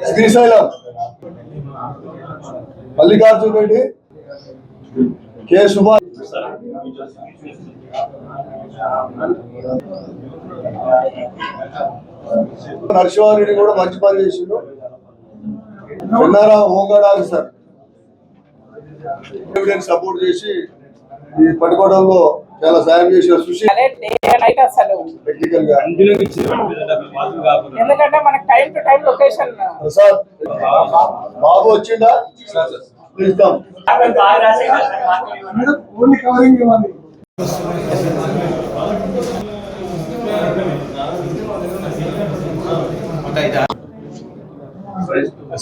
Srisailam Mallikarjuna Reddy, K Subhash, Narasimha Reddy కూడా మంచి పని చేసిండు. చెన్నారా హోంగార్డ్ ఆఫీసర్ సపోర్ట్ చేసి ఈ పట్టుకోవడంలో చాలా సాయం చేసిన సుశీల్ టెక్నికల్ గా. ఎందుకంటే మనకి time to time location. Prasad Babu వచ్చిందా? ఇస్తాం.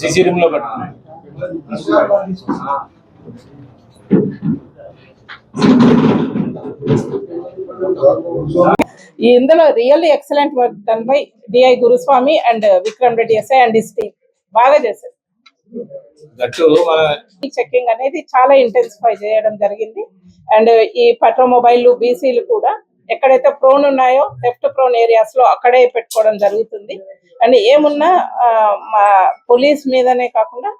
సిసి రూమ్ లో ఇందులో really excellent work done by DI Guruswamy and Vikram Reddy SI and his team. బాగా చేశారు. చెకింగ్ అనేది చాలా ఇంటెన్సిఫై చేయడం జరిగింది. అండ్ ఈ ఆటోమొబైల్ బీసీలు కూడా ఎక్కడైతే ప్రోన్ ఉన్నాయో థెఫ్ట్ ప్రోన్ ఏరియాస్ లో అక్కడే పెట్టుకోవడం జరుగుతుంది. అండ్ ఏమున్నా మా పోలీస్ మీదనే కాకుండా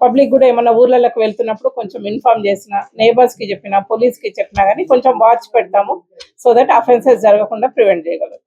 పబ్లిక్ కూడా ఏమన్నా ఊర్లలోకి వెళ్తున్నప్పుడు కొంచెం ఇన్ఫార్మ్ చేసిన, నేబర్స్ కి చెప్పినా, పోలీస్ కి చెప్పినా కానీ కొంచెం వాచ్ పెడతాము. సో దట్ అఫెన్సెస్ జరగకుండా ప్రివెంట్ చేయగలం.